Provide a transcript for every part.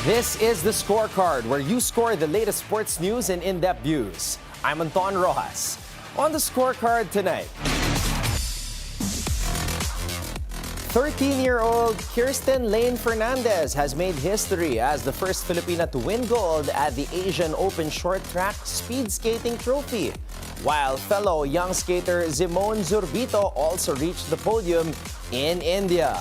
This is the Scorecard, where you score the latest sports news and in-depth views. I'm Anton Roxas. On the Scorecard tonight, 13-year-old Keirsten Layne Fernandez has made history as the first Filipina to win gold at the Asian Open Short Track Speed Skating Trophy, while fellow young skater Zymone Zurbito also reached the podium in India.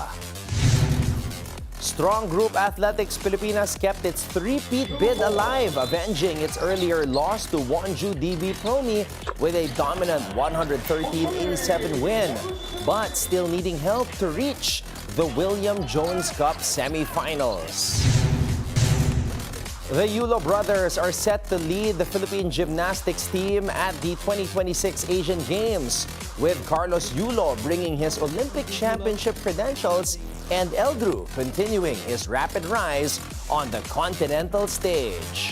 Strong Group Athletics-Pilipinas kept its three-peat bid alive, avenging its earlier loss to Wonju DB Promy with a dominant 113-87 win, but still needing help to reach the William Jones Cup semifinals. The Yulo brothers are set to lead the Philippine gymnastics team at the 2026 Asian Games, with Carlos Yulo bringing his Olympic championship credentials and Eldrew continuing his rapid rise on the continental stage.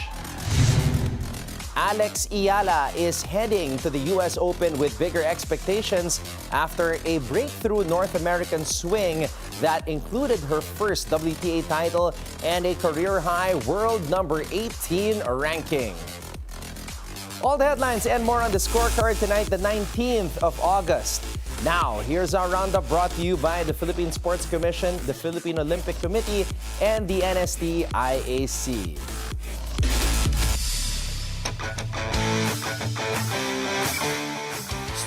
Alex Ayala is heading to the U.S. Open with bigger expectations after a breakthrough North American swing that included her first WTA title and a career-high world number 18 ranking. All the headlines and more on the Scorecard tonight, the 19th of August. Now, here's our roundup brought to you by the Philippine Sports Commission, the Philippine Olympic Committee, and the NST-IAC.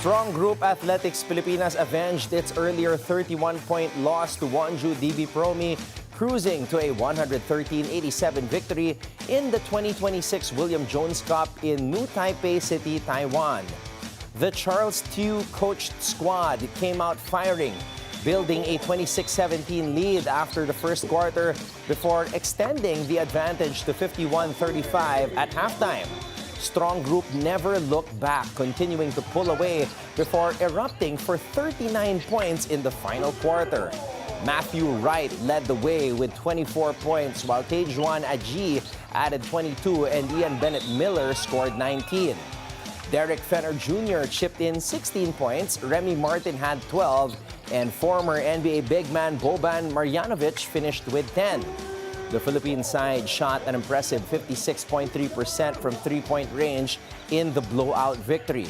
Strong Group Athletics-Pilipinas avenged its earlier 31-point loss to Wonju DB Promy, cruising to a 113-87 victory in the 2026 William Jones Cup in New Taipei City, Taiwan. The Charles Tew coached squad came out firing, building a 26-17 lead after the first quarter before extending the advantage to 51-35 at halftime. Strong Group never looked back, continuing to pull away before erupting for 39 points in the final quarter. Matthew Wright led the way with 24 points, while Tejuan Aji added 22 and Ian Bennett Miller scored 19. Derek Fenner Jr. chipped in 16 points, Remy Martin had 12, and former NBA big man Boban Marjanovic finished with 10. The Philippine side shot an impressive 56.3% from three-point range in the blowout victory.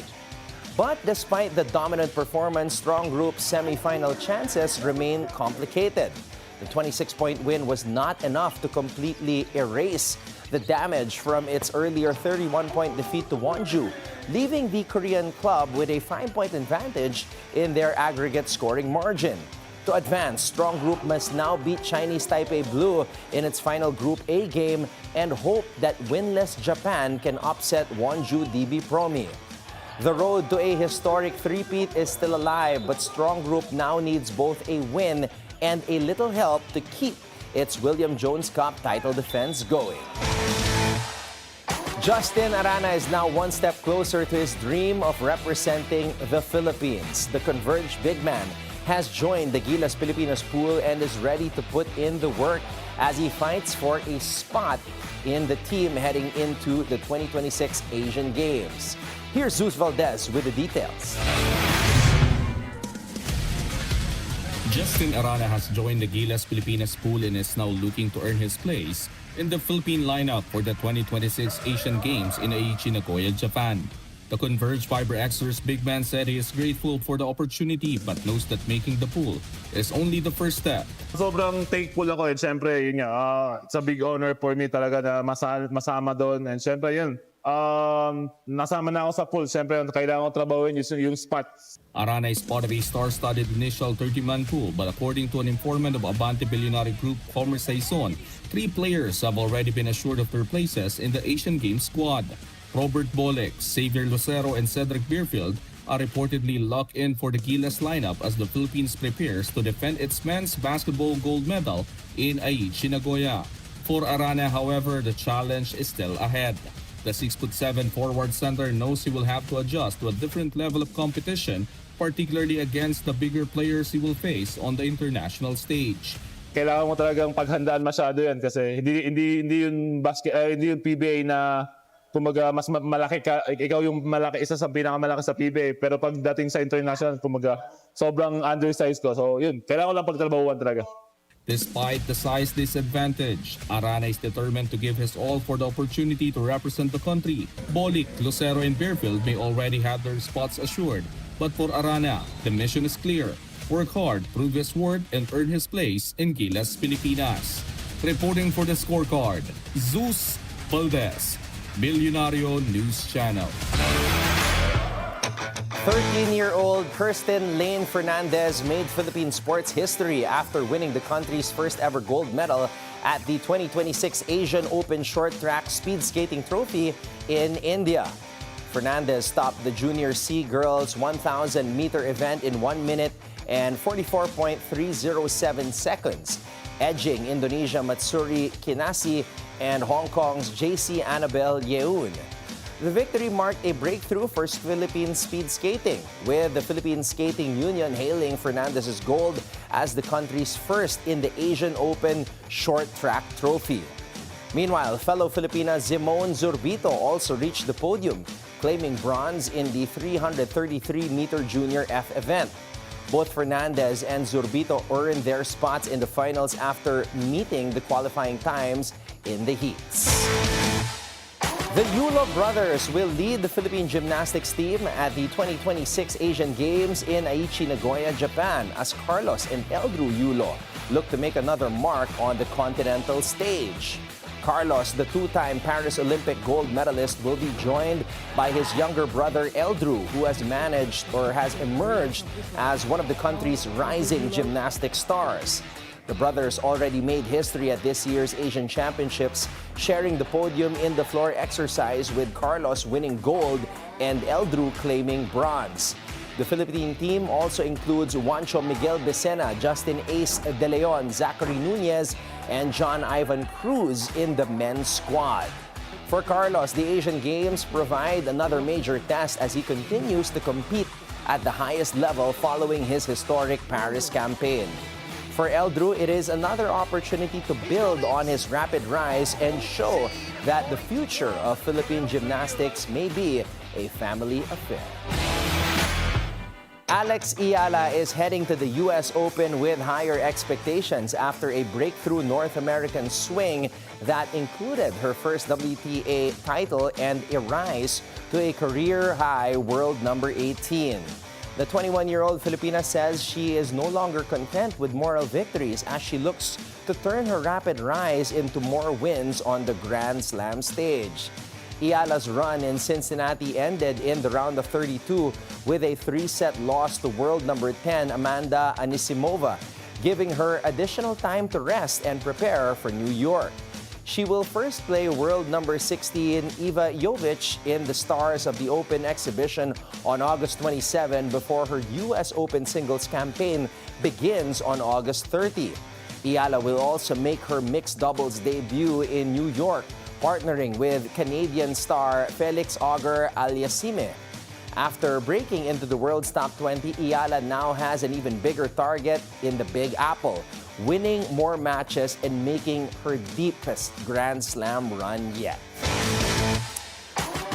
But despite the dominant performance, Strong Group's semifinal chances remain complicated. The 26-point win was not enough to completely erase the damage from its earlier 31-point defeat to Wonju, leaving the Korean club with a 5-point advantage in their aggregate scoring margin. To advance, Strong Group must now beat Chinese Taipei Blue in its final Group A game and hope that winless Japan can upset Wonju DB Promy. The road to a historic three-peat is still alive, but Strong Group now needs both a win and a little help to keep its William Jones Cup title defense going. Justin Arana is now one step closer to his dream of representing the Philippines. The Converge big man has joined the Gilas Pilipinas pool and is ready to put in the work as he fights for a spot in the team heading into the 2026 Asian Games. Here's Zeus Valdez with the details. Justin Arana has joined the Gilas Pilipinas pool and is now looking to earn his place in the Philippine lineup for the 2026 Asian Games in Aichi-Nagoya, Japan. The Converge Fiber Xers big man said he is grateful for the opportunity but knows that making the pool is only the first step. Sobrang thankful ako and syempre yun nga, it's a big honor for me talaga na masama doon and syempre yun, nasama na ako sa pool. Syempre kailangan ko trabahuin yung spot. Arana is part of a star-studded initial 30-man pool, but according to an informant of Abante Bilyonaryo Group, former Saison, 3 players have already been assured of their places in the Asian Games squad. Robert Bolek, Xavier Lucero, and Cedric Beerfield are reportedly locked in for the Gilas lineup as the Philippines prepares to defend its men's basketball gold medal in Aichi-Nagoya. For Arana, however, the challenge is still ahead. The 6'7" forward center knows he will have to adjust to a different level of competition, particularly against the bigger players he will face on the international stage. Kailangan mo talagang paghandaan masyado yan kasi hindi yung PBA na kumaga mas malaki ka, ikaw yung malaki, isa sa pinakamalaki sa PBA, pero pagdating sa international kumaga sobrang undersized ko. So yun, kailangan ko lang pagtrabahuan talaga. Despite the size disadvantage, Arana is determined to give his all for the opportunity to represent the country. Bolic, Lucero, and Bearfield may already have their spots assured. But for Arana, the mission is clear. Work hard, prove his worth, and earn his place in Gilas Pilipinas. Reporting for the Scorecard, Zeus Valdez, Bilyonaryo News Channel. 13-year-old Keirsten Layne Fernandez made Philippine sports history after winning the country's first ever gold medal at the 2026 Asian Open Short Track Speed Skating Trophy in India. Fernandez topped the Junior C Girls 1,000-meter event in 1 minute and 44.307 seconds, edging Indonesia Matsuri Kinasi and Hong Kong's JC Annabelle Yeun. The victory marked a breakthrough for Philippine speed skating, with the Philippine Skating Union hailing Fernandez's gold as the country's first in the Asian Open Short Track Trophy. Meanwhile, fellow Filipina Zymone Zurbito also reached the podium, claiming bronze in the 333-meter Junior F event. Both Fernandez and Zurbito earned their spots in the finals after meeting the qualifying times in the heats. The Yulo brothers will lead the Philippine gymnastics team at the 2026 Asian Games in Aichi-Nagoya, Japan, as Carlos and Eldrew Yulo look to make another mark on the continental stage. Carlos, the two-time Paris Olympic gold medalist, will be joined by his younger brother Eldrew, who has emerged as one of the country's rising gymnastics stars. The brothers already made history at this year's Asian Championships, sharing the podium in the floor exercise, with Carlos winning gold and Eldrew claiming bronze. The Philippine team also includes Juancho Miguel Becena, Justin Ace De Leon, Zachary Nunez, and John Ivan Cruz in the men's squad. For Carlos, the Asian Games provide another major test as he continues to compete at the highest level following his historic Paris campaign. For Eldrew, it is another opportunity to build on his rapid rise and show that the future of Philippine gymnastics may be a family affair. Alex Ayala is heading to the U.S. Open with higher expectations after a breakthrough North American swing that included her first WTA title and a rise to a career-high world number 18. The 21-year-old Filipina says she is no longer content with moral victories as she looks to turn her rapid rise into more wins on the Grand Slam stage. Ayala's run in Cincinnati ended in the round of 32 with a 3-set loss to world number 10 Amanda Anisimova, giving her additional time to rest and prepare for New York. She will first play world number 16 Iva Jovic in the Stars of the Open exhibition on August 27 before her U.S. Open singles campaign begins on August 30. Ayala will also make her mixed doubles debut in New York, partnering with Canadian star Felix Auger-Aliassime. After breaking into the world's top 20, Ayala now has an even bigger target in the Big Apple, winning more matches and making her deepest Grand Slam run yet.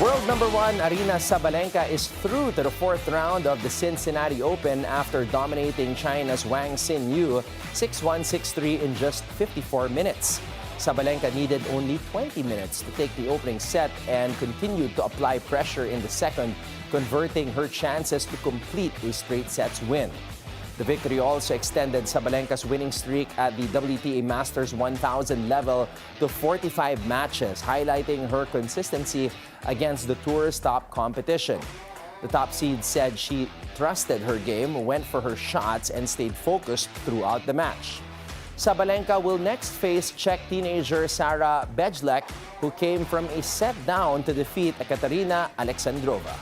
World number 1 Aryna Sabalenka is through to the 4th round of the Cincinnati Open after dominating China's Wang Xinyu 6-1, 6-3 in just 54 minutes. Sabalenka needed only 20 minutes to take the opening set and continued to apply pressure in the second, converting her chances to complete a straight sets win. The victory also extended Sabalenka's winning streak at the WTA Masters 1000 level to 45 matches, highlighting her consistency against the tour's top competition. The top seed said she trusted her game, went for her shots, and stayed focused throughout the match. Sabalenka will next face Czech teenager Sara Bejlek, who came from a set down to defeat Ekaterina Alexandrova.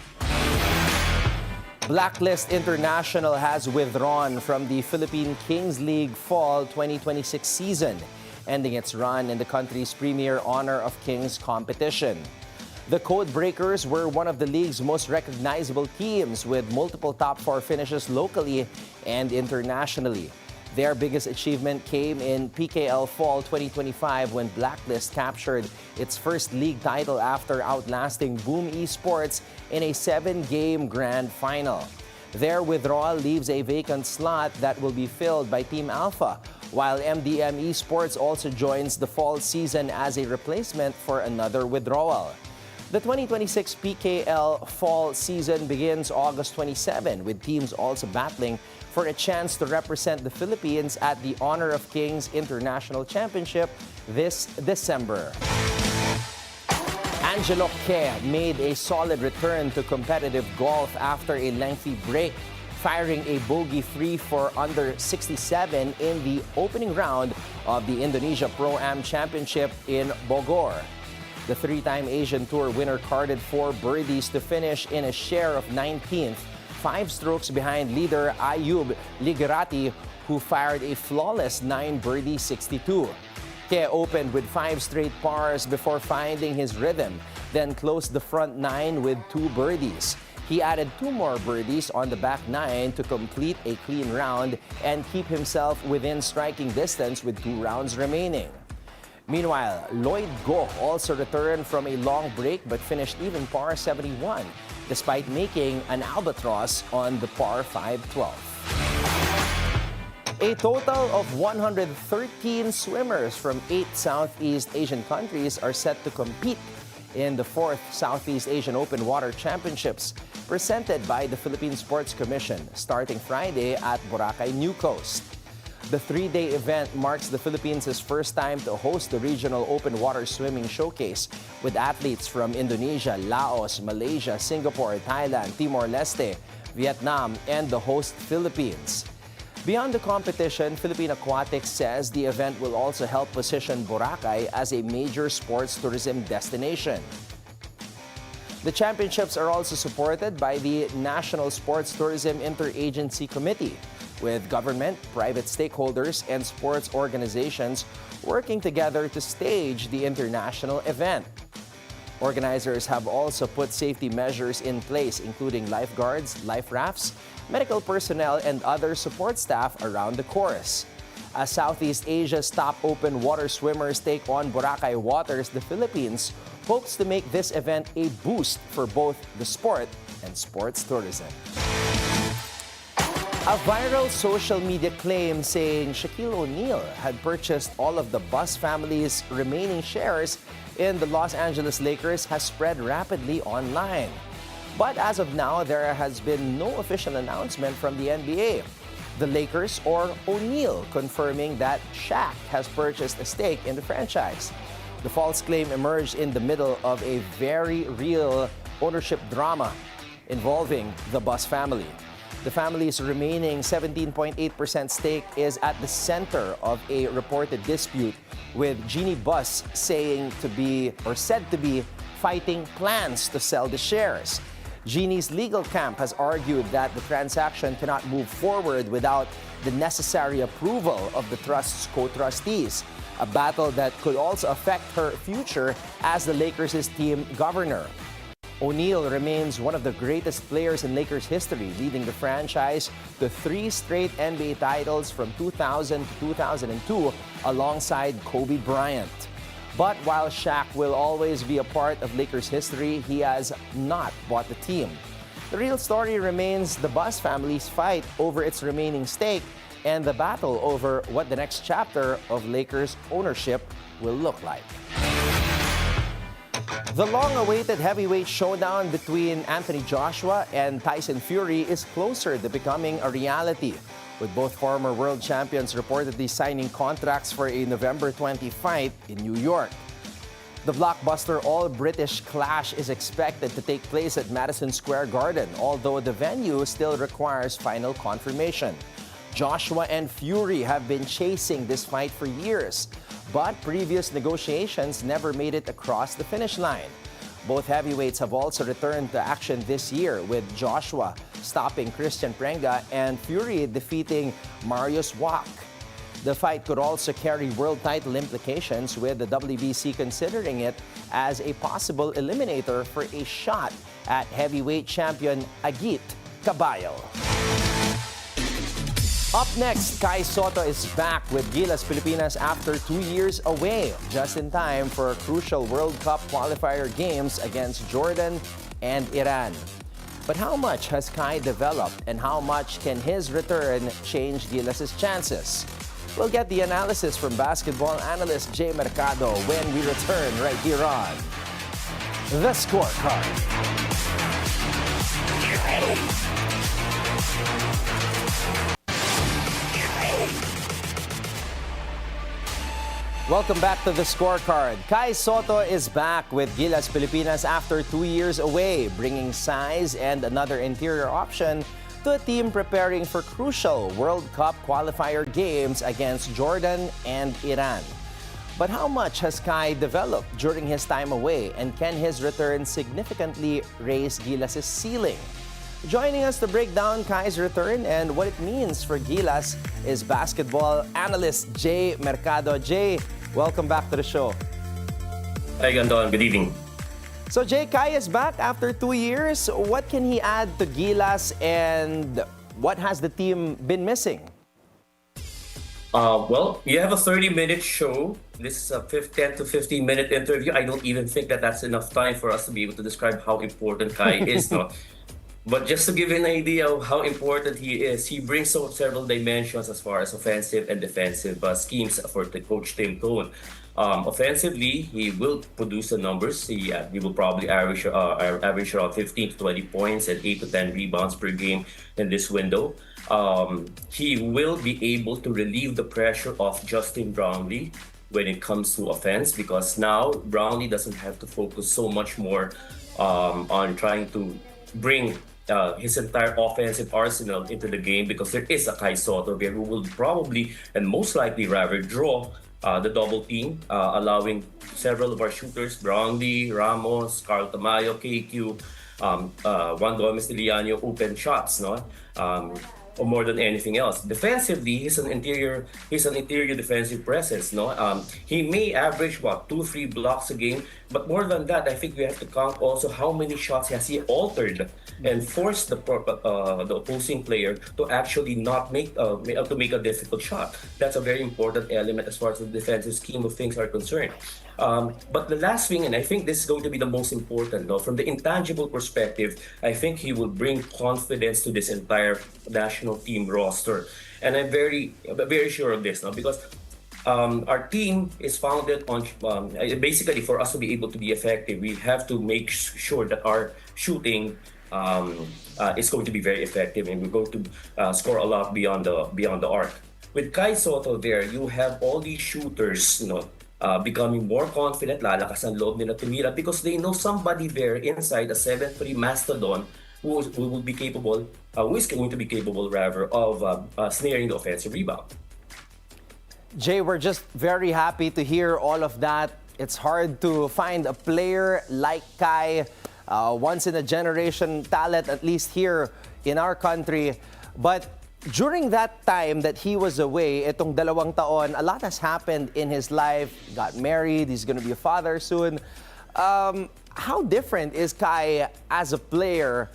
Blacklist International has withdrawn from the Philippine Kings League Fall 2026 season, ending its run in the country's premier Honor of Kings competition. The Codebreakers were one of the league's most recognizable teams, with multiple top 4 finishes locally and internationally. Their biggest achievement came in PKL Fall 2025 when Blacklist captured its first league title after outlasting Boom Esports in a 7-game grand final. Their withdrawal leaves a vacant slot that will be filled by Team Alpha, while MDM Esports also joins the fall season as a replacement for another withdrawal. The 2026 PKL fall season begins August 27, with teams also battling for a chance to represent the Philippines at the Honor of Kings International Championship this December. Angelo Ke made a solid return to competitive golf after a lengthy break, firing a bogey-free for under 67 in the opening round of the Indonesia Pro-Am Championship in Bogor. The three-time Asian Tour winner carded 4 birdies to finish in a share of 19th, 5 strokes behind leader Ayub Ligerati, who fired a flawless 9-birdie 62. Ke opened with 5 straight pars before finding his rhythm, then closed the front 9 with 2 birdies. He added 2 more birdies on the back 9 to complete a clean round and keep himself within striking distance with 2 rounds remaining. Meanwhile, Lloyd Go also returned from a long break but finished even par 71, despite making an albatross on the par 5-12. A total of 113 swimmers from 8 Southeast Asian countries are set to compete in the 4th Southeast Asian Open Water Championships, presented by the Philippine Sports Commission, starting Friday at Boracay, New Coast. The 3-day event marks the Philippines' first time to host the regional open water swimming showcase, with athletes from Indonesia, Laos, Malaysia, Singapore, Thailand, Timor-Leste, Vietnam, and the host Philippines. Beyond the competition, Philippine Aquatics says the event will also help position Boracay as a major sports tourism destination. The championships are also supported by the National Sports Tourism Interagency Committee, with government, private stakeholders, and sports organizations working together to stage the international event. Organizers have also put safety measures in place, including lifeguards, life rafts, medical personnel, and other support staff around the course. As Southeast Asia's top open water swimmers take on Boracay waters, the Philippines hopes to make this event a boost for both the sport and sports tourism. A viral social media claim saying Shaquille O'Neal had purchased all of the Buss family's remaining shares in the Los Angeles Lakers has spread rapidly online. But as of now, there has been no official announcement from the NBA, the Lakers, or O'Neal confirming that Shaq has purchased a stake in the franchise. The false claim emerged in the middle of a very real ownership drama involving the Buss family. The family's remaining 17.8% stake is at the center of a reported dispute, with Jeannie Buss said to be fighting plans to sell the shares. Jeannie's legal camp has argued that the transaction cannot move forward without the necessary approval of the trust's co-trustees, a battle that could also affect her future as the Lakers' team governor. O'Neal remains one of the greatest players in Lakers history, leading the franchise to 3 straight NBA titles from 2000 to 2002 alongside Kobe Bryant. But while Shaq will always be a part of Lakers history, he has not bought the team. The real story remains the Buss family's fight over its remaining stake and the battle over what the next chapter of Lakers ownership will look like. The long-awaited heavyweight showdown between Anthony Joshua and Tyson Fury is closer to becoming a reality, with both former world champions reportedly signing contracts for a November 20 fight in New York. The blockbuster all-British clash is expected to take place at Madison Square Garden, although the venue still requires final confirmation. Joshua and Fury have been chasing this fight for years, but previous negotiations never made it across the finish line. Both heavyweights have also returned to action this year, with Joshua stopping Christian Prenga and Fury defeating Mariusz Wach. The fight could also carry world title implications, with the WBC considering it as a possible eliminator for a shot at heavyweight champion Agit Caballo. Up next, Kai Sotto is back with Gilas Pilipinas after 2 years away, just in time for crucial World Cup qualifier games against Jordan and Iran. But how much has Kai developed, and how much can his return change Gilas' chances? We'll get the analysis from basketball analyst Jay Mercado when we return right here on The Scorecard. Welcome back to The Scorecard. Sotto is back with Gilas Pilipinas after 2 years away, bringing size and another interior option to a team preparing for crucial World Cup qualifier games against Jordan and Iran. But how much has Kai developed during his time away, and can his return significantly raise Gilas' ceiling? Joining us to break down Kai's return and what it means for Gilas is basketball analyst Jay Mercado. Jay, welcome back to the show. Hi, Anton. Good evening. So Jay, Kai is back after 2 years. What can he add to Gilas, and what has the team been missing? Well, you have a 30-minute show. This is a 10 to 15-minute interview. I don't even think that that's enough time for us to be able to describe how important Kai is. No? But just to give you an idea of how important he is, he brings several dimensions as far as offensive and defensive schemes for the coach Tim Cohn. Offensively, he will produce the numbers. He will probably average around 15 to 20 points and 8 to 10 rebounds per game in this window. He will be able to relieve the pressure of Justin Brownlee when it comes to offense, because now Brownlee doesn't have to focus so much more on trying to bring his entire offensive arsenal into the game, because there is a Kai Sotto there who will probably and most likely rather draw the double team, allowing several of our shooters, Brownlee, Ramos, Carl Tamayo, KQ, Juan Gomez Diliano, open shots, no? Or more than anything else. Defensively, he's an interior defensive presence, no? He may average 2-3 blocks a game, but more than that, I think we have to count also how many shots has he altered and forced the opposing player to actually not make to make a difficult shot. That's a very important element as far as the defensive scheme of things are concerned. But the last thing, and I think this is going to be the most important, no? From the intangible perspective, I think he will bring confidence to this entire national team roster. And I'm very sure of this, no? Because our team is founded on, basically for us to be able to be effective, we have to make sure that our shooting is going to be very effective, and we're going to score a lot beyond the arc. With Kai Sotto there, you have all these shooters, becoming more confident, lalakas ang loob nila tumira because they know somebody there inside a 7'3" mastodon who is going to be capable rather of snaring the offensive rebound. Jay, we're just very happy to hear all of that. It's hard to find a player like Kai, once in a generation talent, at least here in our country. But during that time that he was away, itong 2 taon, a lot has happened in his life. He got married, he's going to be a father soon. How different is Kai as a player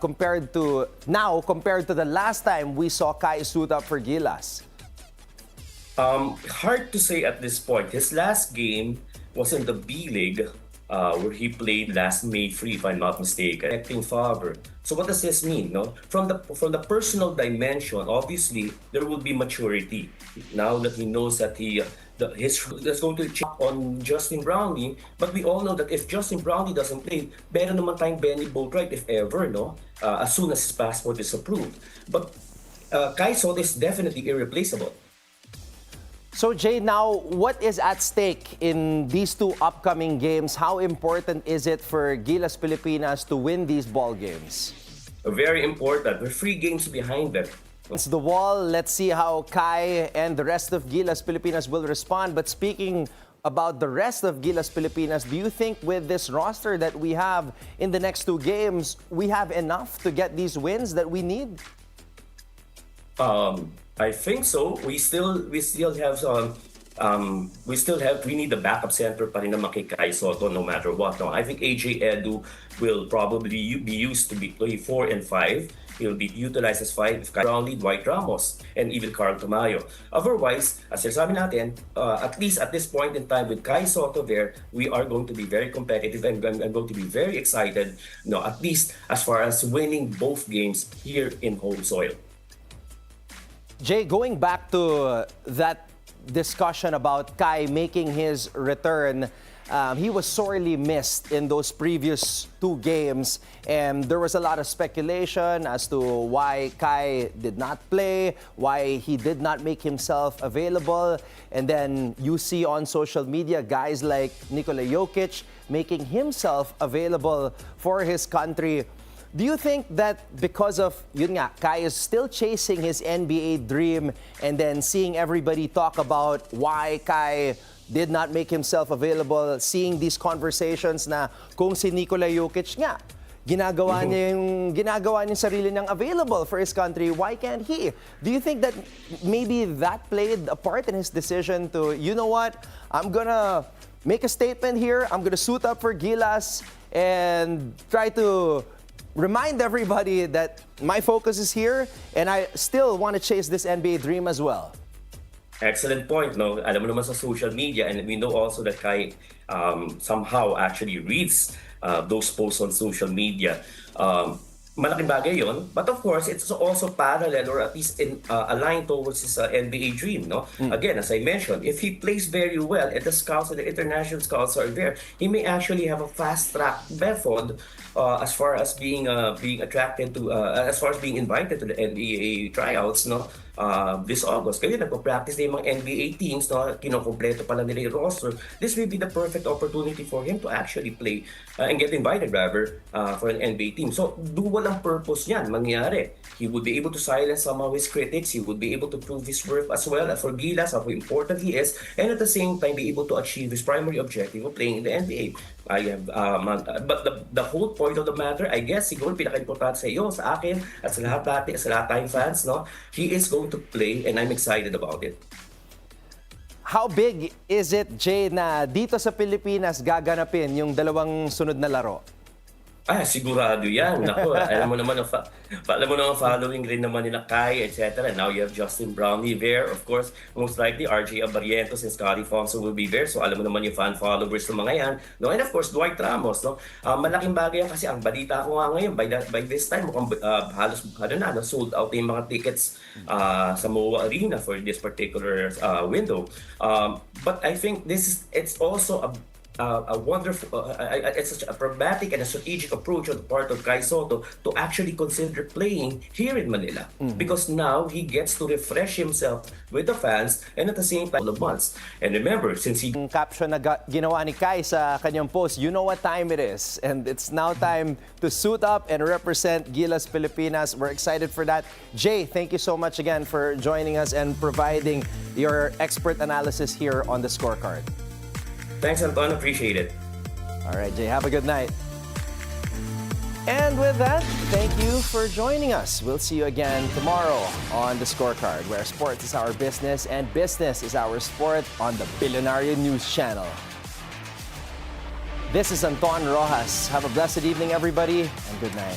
compared to the last time we saw Kai suit up for Gilas? Hard to say at this point. His last game was in the B League, where he played last May 3, if I'm not mistaken, acting father. So what does this mean? No, from the personal dimension, obviously there will be maturity now that he knows that that's going to check on Justin Brownlee. But we all know that if Justin Brownlee doesn't play, better naman tayong Benny Boatwright if ever, no? As soon as his passport is approved. But Kai Sotto is definitely irreplaceable. So Jay, now what is at stake in these 2 upcoming games? How important is it for Gilas Pilipinas to win these ball games? Very important. We're 3 games behind them. It's the wall. Let's see how Kai and the rest of Gilas Pilipinas will respond. But speaking about the rest of Gilas Pilipinas, do you think with this roster that we have in the next 2 games, we have enough to get these wins that we need? I think so. We need the backup center pa rin naman kay Kai Sotto no matter what. No, I think Eldrew will probably be used to play 4 and 5. He'll be utilized as 5 if Brownlee, Dwight Ramos, and even Carl Tamayo. Otherwise, as sabi natin, at least at this point in time with Kai Sotto there, we are going to be very competitive, and I'm going to be very excited, at least as far as winning both games here in home soil. Jay, going back to that discussion about Kai making his return, he was sorely missed in those previous two games, and there was a lot of speculation as to why Kai did not play, why he did not make himself available. And then you see on social media guys like Nikola Jokic making himself available for his country. Do you think that because of, yun nga, Kai is still chasing his NBA dream, and then seeing everybody talk about why Kai did not make himself available, seeing these conversations na kung si Nikola Jokic nga, ginagawa niya yung sarili niyang available for his country, why can't he? Do you think that maybe that played a part in his decision to, you know what, I'm gonna make a statement here, I'm gonna suit up for Gilas and try to remind everybody that my focus is here and I still want to chase this NBA dream as well? Excellent point, no? Alam mo naman sa social media, and we know also that Kai somehow actually reads those posts on social media. Malaking bagay yon, but of course, it's also parallel or at least aligned towards his NBA dream, no? Again, as I mentioned, if he plays very well and the scouts and the international scouts are there, he may actually have a fast-track method as far as being attracted to, as far as being invited to the NBA tryouts, no? This August. Kaya nagpo-practice na yung mga NBA teams, no? Kinokompleto pa lang nila yung roster. This will be the perfect opportunity for him to actually play and get invited rather for an NBA team. So, dual ang purpose niyan mangyari. He would be able to silence some of his critics. He would be able to prove his worth as well as for Gilas, how important he is, and at the same time be able to achieve his primary objective of playing in the NBA. But the whole point of the matter, I guess, siguro pinaka-importante sa iyo, sa akin, at sa lahat natin, sa lahat tayong fans, no? He is going to play and I'm excited about it. How big is it, Jay, na dito sa Pilipinas gaganapin yung dalawang sunod na laro? Sigurado yan. Naku, alam mo naman following rin naman nila Kai, etc. Now you have Justin Brownlee there. Of course, most likely RJ Abarientos and Scottie Thompson will be there. So alam mo naman yung fan followers ng mga yan. No? And of course, Dwight Ramos. No? Malaking bagay yan kasi ang balita ko nga ngayon, by this time, mukhang halos sold out yung mga tickets sa MOA Arena for this particular window. But I think it's also a wonderful, it's such a pragmatic and a strategic approach on the part of Kai Sotto to actually consider playing here in Manila. Because now he gets to refresh himself with the fans and at the same time of months. And remember, since he... Yung caption na ginawa ni Kai sa kanyang post, you know what time it is. And it's now time to suit up and represent Gilas Pilipinas. We're excited for that. Jay, thank you so much again for joining us and providing your expert analysis here on the Scorecard. Thanks, Anton. Appreciate it. All right, Jay, have a good night. And with that, thank you for joining us. We'll see you again tomorrow on the Scorecard, where sports is our business and business is our sport on the Bilyonaryo News Channel. This is Anton Roxas. Have a blessed evening, everybody, and good night.